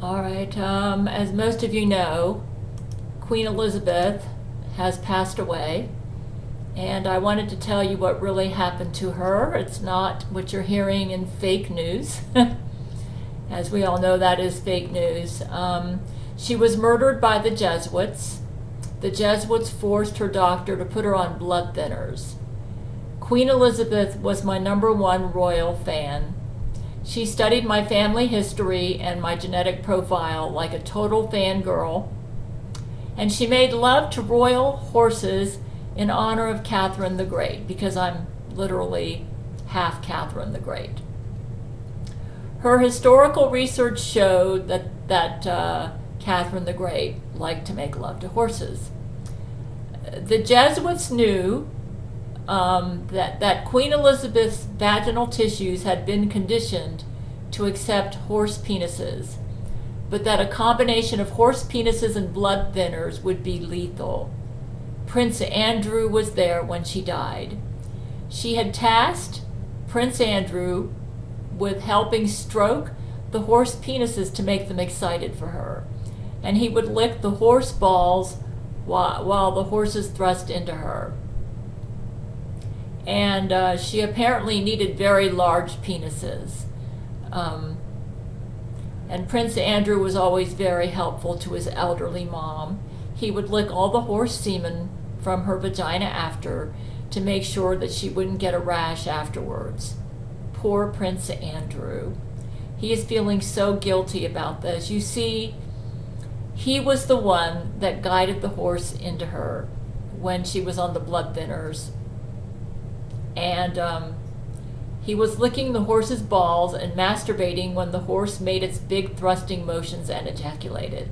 All right, as most of you know, Queen Elizabeth has passed away, and I wanted to tell you what really happened to her. It's not what you're hearing in fake news. As we all know, that is fake news. She was murdered by the Jesuits. The Jesuits forced her doctor to put her on blood thinners. Queen Elizabeth was my #1 royal fan. She studied my family history and my genetic profile like a total fangirl, and she made love to royal horses in honor of Catherine the Great, because I'm literally half Catherine the Great. Her historical research showed that Catherine the Great liked to make love to horses. The Jesuits knew that Queen Elizabeth's vaginal tissues had been conditioned to accept horse penises, but that a combination of horse penises and blood thinners would be lethal. Prince Andrew was there when she died. She had tasked Prince Andrew with helping stroke the horse penises to make them excited for her, and he would lick the horse balls while the horses thrust into her. And she apparently needed very large penises. And Prince Andrew was always very helpful to his elderly mom. He would lick all the horse semen from her vagina after to make sure that she wouldn't get a rash afterwards. Poor Prince Andrew. He is feeling so guilty about this. You see, he was the one that guided the horse into her when she was on the blood thinners. And he was licking the horse's balls and masturbating when the horse made its big thrusting motions and ejaculated.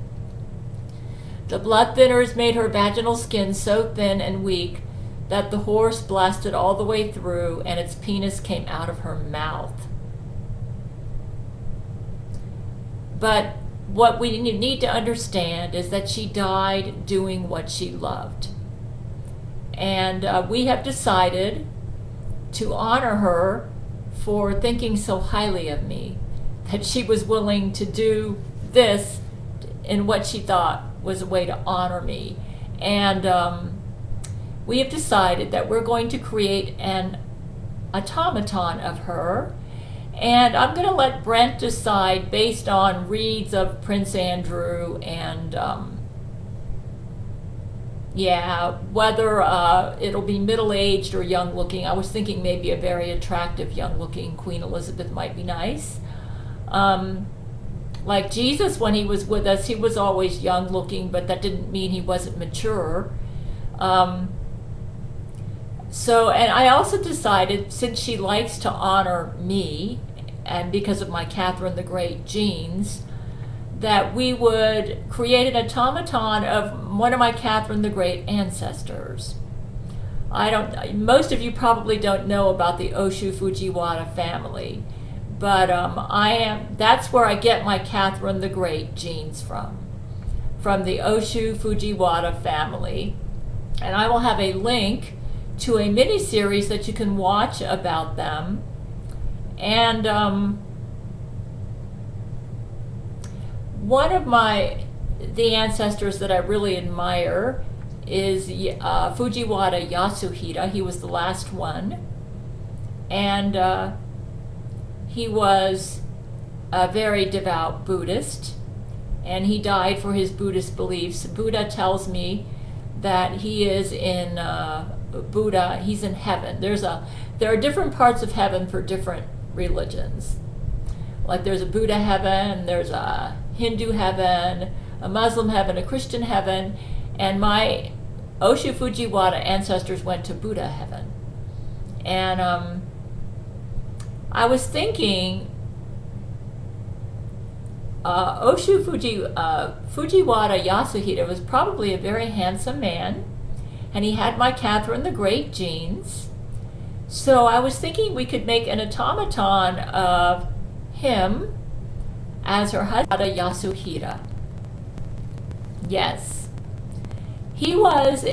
The blood thinners made her vaginal skin so thin and weak that the horse blasted all the way through and its penis came out of her mouth. But what we need to understand is that she died doing what she loved. And we have decided to honor her for thinking so highly of me, that she was willing to do this in what she thought was a way to honor me. And we have decided that we're going to create an automaton of her, and I'm going to let Brent decide based on reads of Prince Andrew and whether it'll be middle-aged or young-looking. I was thinking maybe a very attractive young-looking Queen Elizabeth might be nice. Like Jesus, when he was with us, he was always young-looking, but that didn't mean he wasn't mature. And I also decided, since she likes to honor me, and because of my Catherine the Great genes, that we would create an automaton of one of my Catherine the Great ancestors. Most of you probably don't know about the Oshu Fujiwara family, but that's where I get my Catherine the Great genes from the Oshu Fujiwara family. And I will have a link to a mini-series that you can watch about them. And one of the ancestors that I really admire is Fujiwara Yasuhira. He was the last one, and he was a very devout Buddhist, and he died for his Buddhist beliefs. Buddha tells me that he is in Buddha. He's in heaven. There are different parts of heaven for different religions. Like there's a Buddha heaven, there's a Hindu heaven, a Muslim heaven, a Christian heaven, and my Oshu Fujiwara ancestors went to Buddha heaven. And I was thinking, Fujiwara Yasuhira was probably a very handsome man, and he had my Catherine the Great genes. So I was thinking we could make an automaton of him as her husband, Yasuhira. Yes. He was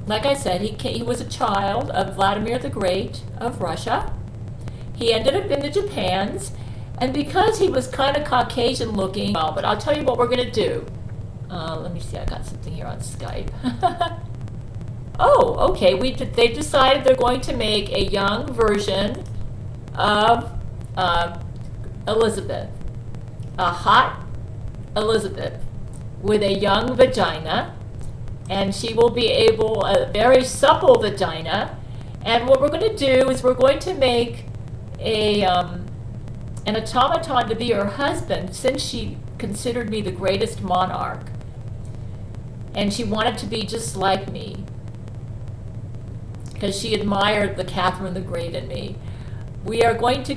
like I said, he was a child of Vladimir the Great of Russia. He ended up in the Japans. And because he was kind of Caucasian looking, well, but I'll tell you what we're going to do. Let me see, I got something here on Skype. Oh, okay, they've decided they're going to make a young version of Elizabeth. A hot Elizabeth with a young vagina, and she will be able, a very supple vagina. And what we're going to do is we're going to make an automaton to be her husband, since she considered me the greatest monarch. And she wanted to be just like me, because she admired the Catherine the Great in me. We are going to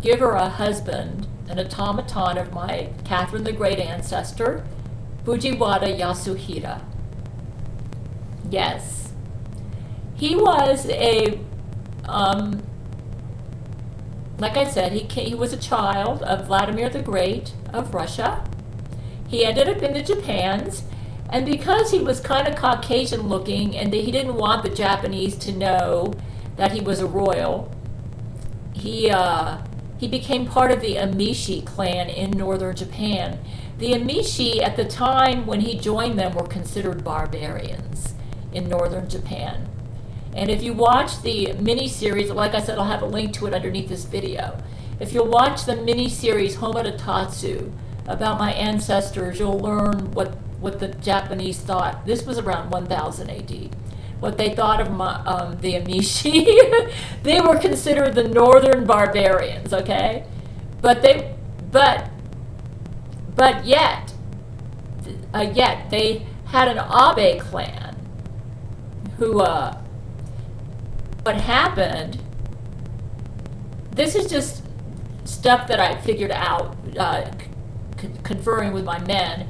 give her a husband, an automaton of my Catherine the Great ancestor, Fujiwara Yasuhira. Yes. He was a, like I said, he was a child of Vladimir the Great of Russia. He ended up in the Japans, and because he was kind of Caucasian looking and he didn't want the Japanese to know that he was a royal, he became part of the Amishi clan in northern Japan. The Amishi, at the time when he joined them, were considered barbarians in northern Japan. And if you watch the mini-series, like I said, I'll have a link to it underneath this video. If you'll watch the mini-series Homotatsu about my ancestors, you'll learn what the Japanese thought. This was around 1000 AD. What they thought of the Amishi. They were considered the northern barbarians, okay? But yet they had an Abe clan who, what happened, this is just stuff that I figured out conferring with my men,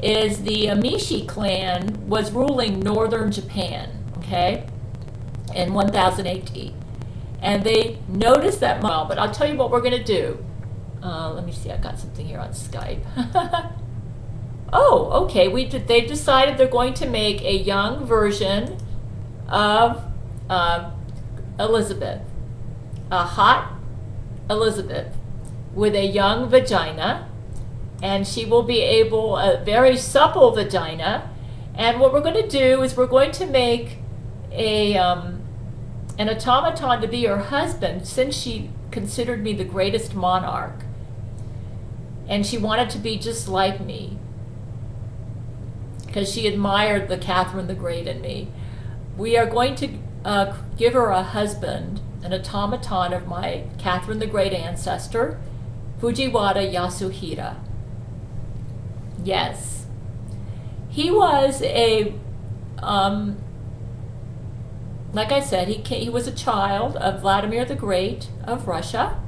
is the Amishi clan was ruling northern Japan, okay, in 1000 AD. And they noticed that, well, but I'll tell you what we're going to do. Let me see, I got something here on Skype. Oh, okay, they've decided they're going to make a young version of Elizabeth. A hot Elizabeth with a young vagina, and she will be able, a very supple vagina. And what we're going to do is we're going to make an automaton to be her husband, since she considered me the greatest monarch. And she wanted to be just like me, because she admired the Catherine the Great in me. We are going to give her a husband, an automaton of my Catherine the Great ancestor, Fujiwara Yasuhira. Yes. He was a, like I said, he was a child of Vladimir the Great of Russia.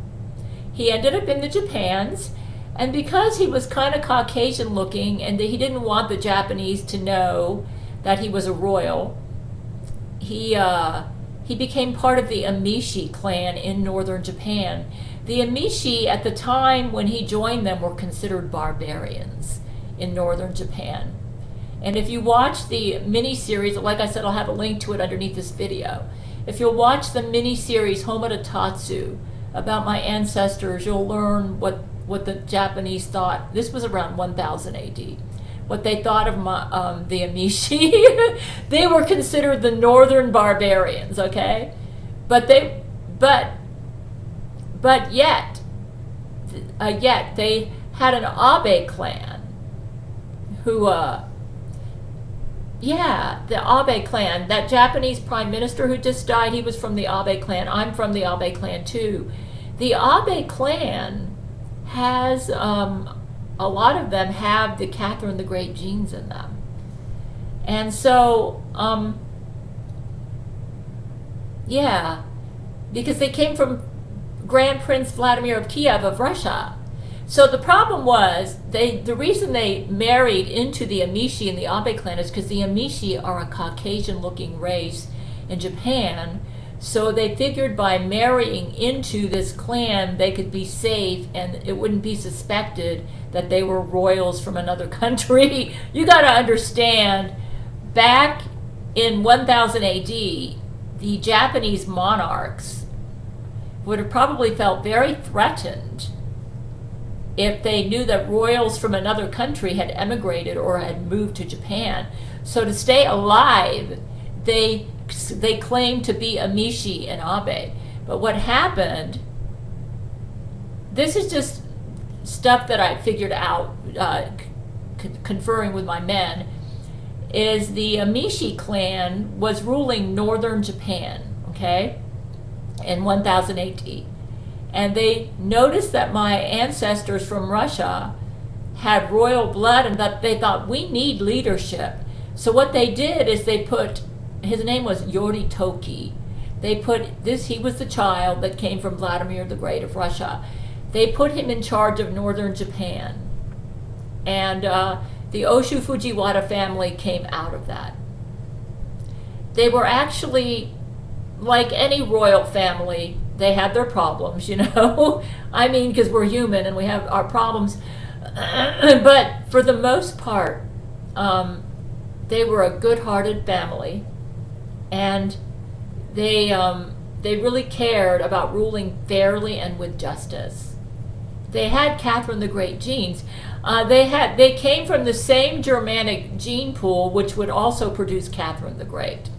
He ended up in the Japans, and because he was kind of Caucasian looking and he didn't want the Japanese to know that he was a royal, he became part of the Amishi clan in northern Japan. The Amishi, at the time when he joined them, were considered barbarians in northern Japan. And if you watch the mini-series, like I said, I'll have a link to it underneath this video. If you'll watch the mini-series Homotatsu about my ancestors, you'll learn what the Japanese thought. This was around 1000 AD. What they thought of the Amishi. They were considered the northern barbarians, okay? But yet they had an Abe clan who, yeah, the Abe clan, that Japanese prime minister who just died, he was from the Abe clan. I'm from the Abe clan too. The Abe clan has, a lot of them have the Catherine the Great genes in them. And so, yeah, because they came from Grand Prince Vladimir of Kiev of Russia. So the problem was, the reason they married into the Amishi and the Abe clan is because the Amishi are a Caucasian-looking race in Japan. So they figured by marrying into this clan, they could be safe and it wouldn't be suspected that they were royals from another country. You got to understand, back in 1000 AD, the Japanese monarchs would have probably felt very threatened if they knew that royals from another country had emigrated or had moved to Japan. So to stay alive, they claimed to be Amishi and Abe. But what happened, this is just stuff that I figured out conferring with my men, is the Amishi clan was ruling northern Japan, okay, in 1000 AD. And they noticed that my ancestors from Russia had royal blood and that they thought, we need leadership. So what they did is they put, his name was Yoritoki. They put this, he was the child that came from Vladimir the Great of Russia. They put him in charge of northern Japan. And the Oshu Fujiwara family came out of that. They were actually, like any royal family, they had their problems, you know. I mean, because we're human and we have our problems. But for the most part, they were a good-hearted family, and they really cared about ruling fairly and with justice. They had Catherine the Great genes. They came from the same Germanic gene pool, which would also produce Catherine the Great,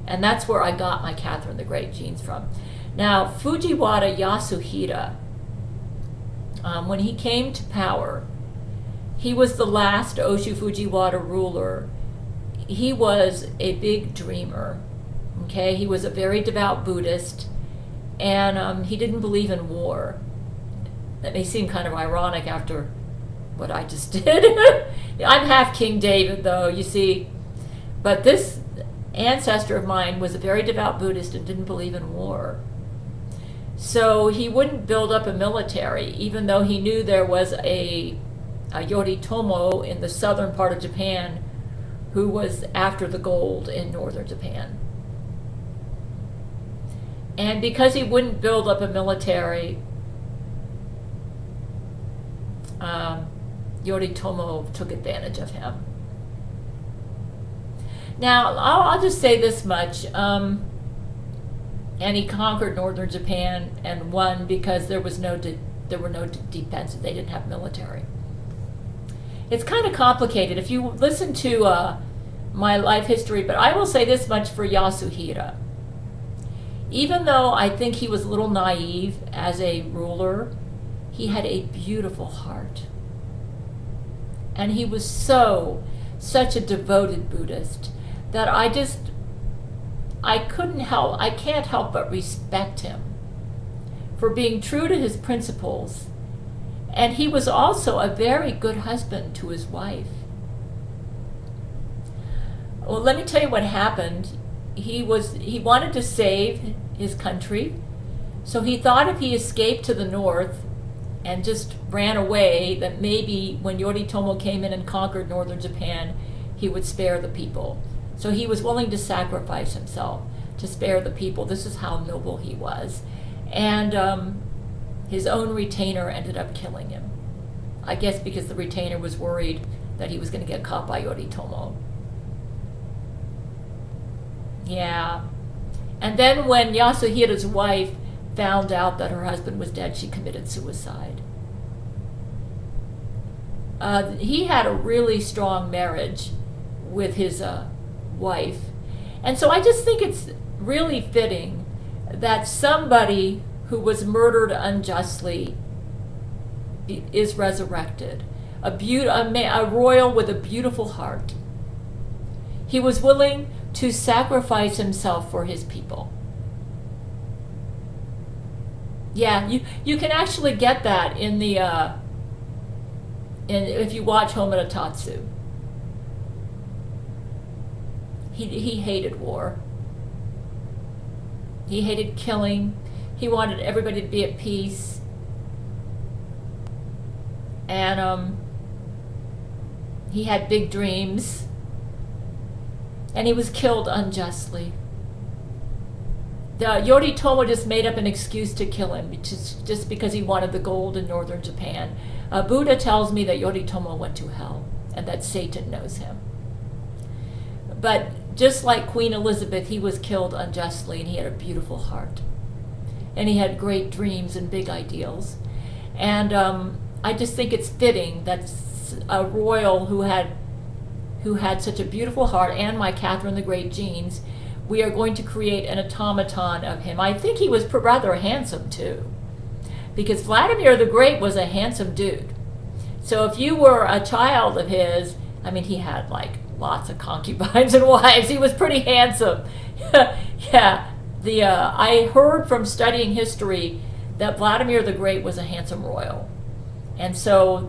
and that's where I got my Catherine the Great genes from. Now, Fujiwara Yasuhira, when he came to power, he was the last Oshu Fujiwara ruler. He was a big dreamer, okay? He was a very devout Buddhist, and he didn't believe in war. That may seem kind of ironic after what I just did. I'm half King David, though, you see. But this ancestor of mine was a very devout Buddhist and didn't believe in war. So he wouldn't build up a military, even though he knew there was a Yoritomo in the southern part of Japan who was after the gold in northern Japan. And because he wouldn't build up a military, Yoritomo took advantage of him. Now, I'll just say this much. And he conquered northern Japan and won because there were no defenses. They didn't have military. It's kind of complicated if you listen to my life history, but I will say this much for Yasuhira. Even though I think he was a little naive as a ruler, he had a beautiful heart. And he was such a devoted Buddhist that I can't help but respect him for being true to his principles. And he was also a very good husband to his wife. Well, let me tell you what happened. He wanted to save his country, so he thought if he escaped to the north and just ran away, that maybe when Yoritomo came in and conquered northern Japan, he would spare the people. So he was willing to sacrifice himself to spare the people. This is how noble he was. And his own retainer ended up killing him. I guess because the retainer was worried that he was going to get caught by Yoritomo. Yeah. And then when Yasuhira's wife found out that her husband was dead, she committed suicide. He had a really strong marriage with his wife. And so I just think it's really fitting that somebody who was murdered unjustly is resurrected. A royal with a beautiful heart. He was willing to sacrifice himself for his people. Yeah, you can actually get that in the if you watch Homura Tatsu. He hated war. He hated killing. He wanted everybody to be at peace. And he had big dreams. And he was killed unjustly. Yoritomo just made up an excuse to kill him, just because he wanted the gold in northern Japan. Buddha tells me that Yoritomo went to hell, and that Satan knows him. But just like Queen Elizabeth, he was killed unjustly, and he had a beautiful heart. and he had great dreams and big ideals. And I just think it's fitting that a royal who had such a beautiful heart and my Catherine the Great genes, we are going to create an automaton of him. I think he was rather handsome too, because Vladimir the Great was a handsome dude. So if you were a child of his, I mean, he had like lots of concubines and wives. He was pretty handsome. Yeah, I heard from studying history that Vladimir the Great was a handsome royal. And so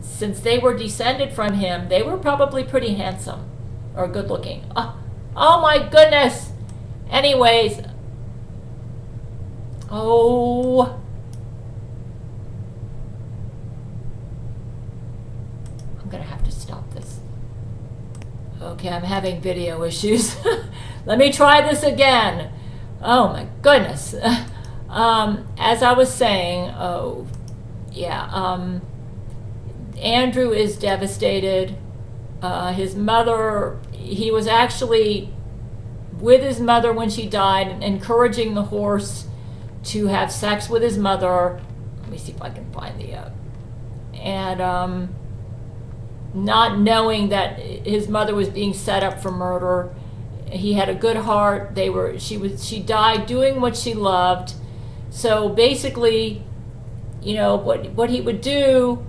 since they were descended from him, they were probably pretty handsome or good looking. Oh my goodness. Anyways. Oh. I'm going to have to stop this. Okay, I'm having video issues. Let me try this again. Oh my goodness. As I was saying, Andrew is devastated. His mother, he was actually with his mother when she died, and encouraging the horse to have sex with his mother. Let me see if I can find and not knowing that his mother was being set up for murder. He had a good heart. She died doing what she loved. So basically, what he would do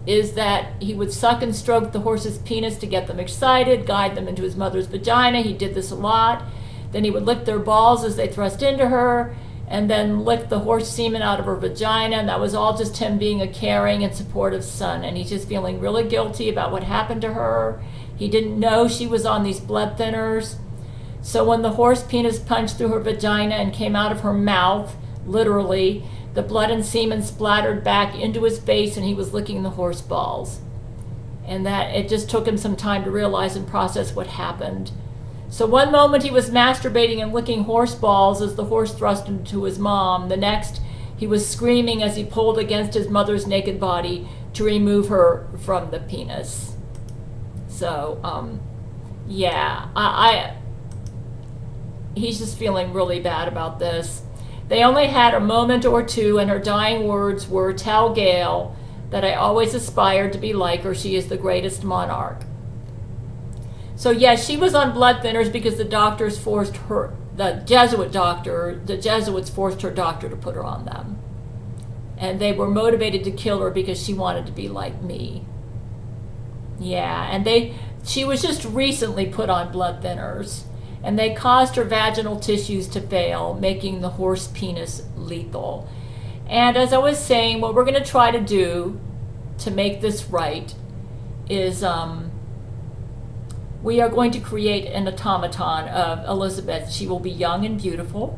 is that he would suck and stroke the horse's penis to get them excited, guide them into his mother's vagina. He did this a lot. Then he would lick their balls as they thrust into her, and then lick the horse semen out of her vagina. And that was all just him being a caring and supportive son. And he's just feeling really guilty about what happened to her. He didn't know she was on these blood thinners. So when the horse penis punched through her vagina and came out of her mouth, literally, the blood and semen splattered back into his face, and he was licking the horse balls. And that it just took him some time to realize and process what happened. So one moment he was masturbating and licking horse balls as the horse thrust into his mom. The next, he was screaming as he pulled against his mother's naked body to remove her from the penis. So, he's just feeling really bad about this. They only had a moment or two, and her dying words were, "Tell Gail that I always aspired to be like her. She is the greatest monarch." So yes, she was on blood thinners because the Jesuits forced her doctor to put her on them. And they were motivated to kill her because she wanted to be like me. Yeah, and she was just recently put on blood thinners. And they caused her vaginal tissues to fail, making the horse penis lethal. And as I was saying, what we're going to try to do to make this right is we are going to create an automaton of Elizabeth. She will be young and beautiful,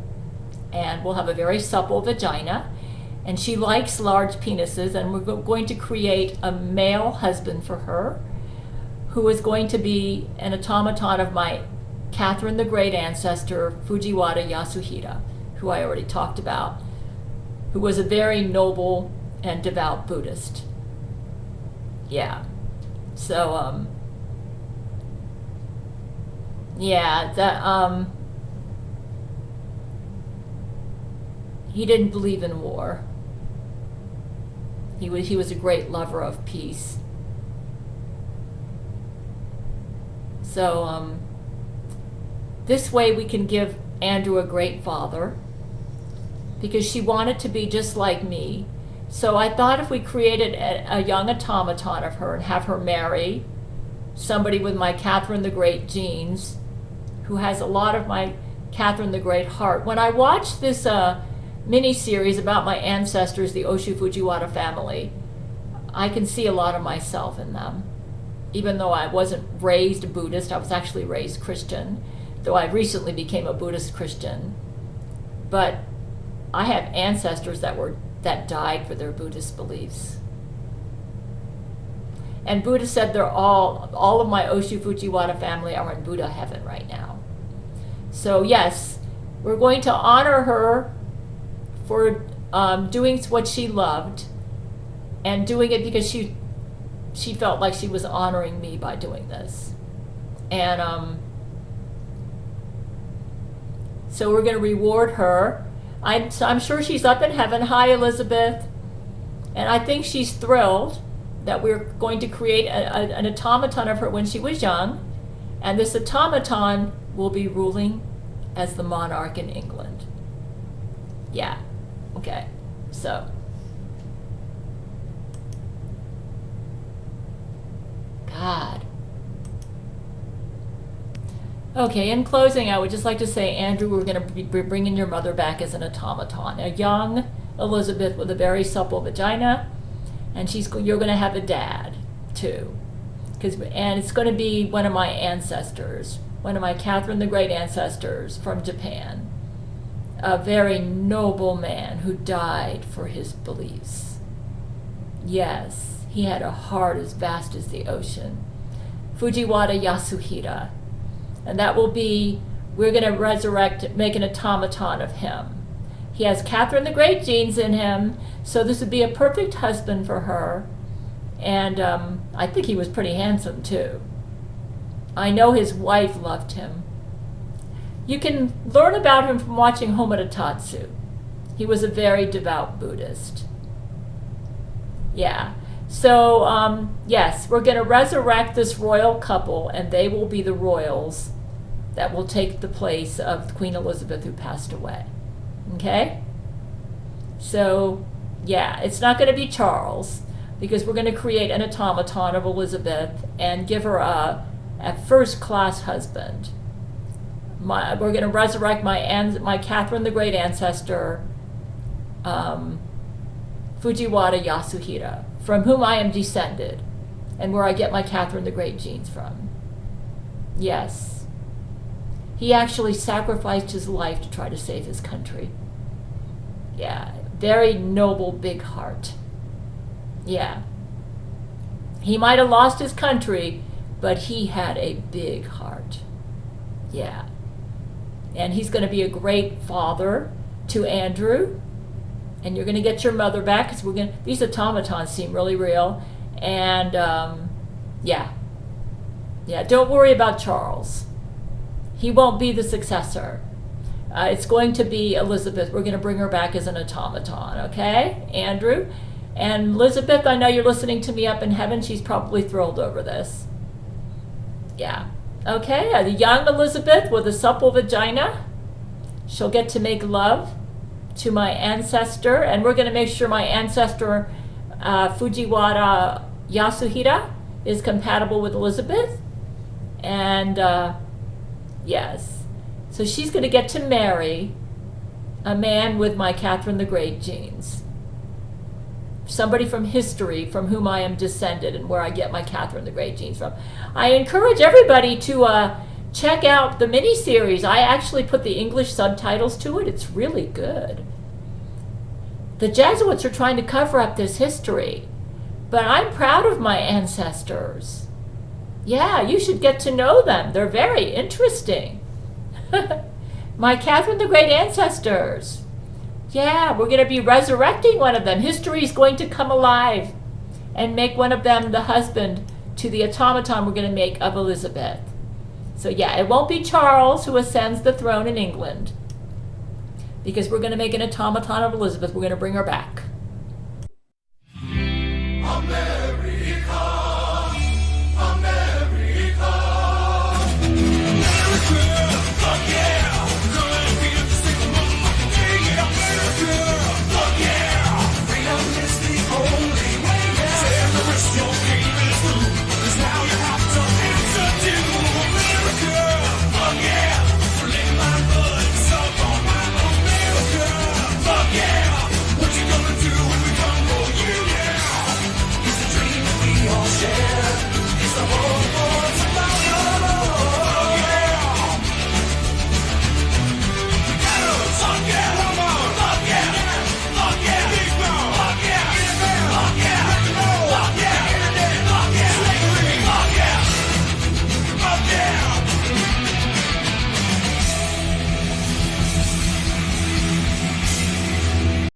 and will have a very supple vagina. And she likes large penises, and we're going to create a male husband for her, who is going to be an automaton of my Catherine the Great ancestor, Fujiwara Yasuhira, who I already talked about, who was a very noble and devout Buddhist. Yeah. So, he didn't believe in war. He was a great lover of peace. So, this way we can give Andrew a great father, because she wanted to be just like me. So I thought if we created a young automaton of her and have her marry somebody with my Catherine the Great genes, who has a lot of my Catherine the Great heart. When I watched this mini-series about my ancestors, the Oshu Fujiwara family, I can see a lot of myself in them. Even though I wasn't raised Buddhist, I was actually raised Christian. Though I recently became a Buddhist Christian. But I have ancestors that died for their Buddhist beliefs. And Buddha said they're all of my Oshu Fujiwara family are in Buddha heaven right now. So yes, we're going to honor her for doing what she loved, and doing it because she felt like she was honoring me by doing this. And so we're going to reward her. I'm sure she's up in heaven. Hi, Elizabeth. And I think she's thrilled that we're going to create an automaton of her when she was young. And this automaton will be ruling as the monarch in England. Yeah. Okay. So. God. Okay, in closing, I would just like to say, Andrew, we're going to be bringing your mother back as an automaton, a young Elizabeth with a very supple vagina, and you're going to have a dad, too. And it's going to be one of my ancestors, one of my Catherine the Great ancestors from Japan, a very noble man who died for his beliefs. Yes, he had a heart as vast as the ocean. Fujiwara Yasuhira. And that will be, we're going to resurrect, make an automaton of him. He has Catherine the Great genes in him, so this would be a perfect husband for her. And I think he was pretty handsome too. I know his wife loved him. You can learn about him from watching Homura Tatsu. He was a very devout Buddhist. Yeah. So, yes, we're going to resurrect this royal couple, and they will be the royals that will take the place of Queen Elizabeth, who passed away. Okay? So, yeah, it's not going to be Charles, because we're going to create an automaton of Elizabeth and give her a first-class husband. We're going to resurrect my Catherine the Great ancestor, Fujiwara Yasuhira, from whom I am descended, and where I get my Catherine the Great genes from. Yes. He actually sacrificed his life to try to save his country. Yeah, very noble, big heart. Yeah. He might have lost his country, but he had a big heart. Yeah. And he's going to be a great father to Andrew. And you're going to get your mother back, because these automatons seem really real. And yeah. Don't worry about Charles. He won't be the successor. It's going to be Elizabeth. We're going to bring her back as an automaton, okay, Andrew? And Elizabeth, I know you're listening to me up in heaven. She's probably thrilled over this. Yeah. Okay, the young Elizabeth with a supple vagina. She'll get to make love to my ancestor, and we're going to make sure my ancestor Fujiwara Yasuhira is compatible with Elizabeth. And yes, so she's going to get to marry a man with my Catherine the Great genes. Somebody from history from whom I am descended and where I get my Catherine the Great genes from. I encourage everybody to check out the miniseries. I actually put the English subtitles to it. It's really good. The Jesuits are trying to cover up this history, but I'm proud of my ancestors. Yeah, you should get to know them. They're very interesting. My Catherine the Great ancestors. Yeah, we're going to be resurrecting one of them. History is going to come alive and make one of them the husband to the automaton we're going to make of Elizabeth. So yeah, it won't be Charles who ascends the throne in England, because we're going to make an automaton of Elizabeth. We're going to bring her back.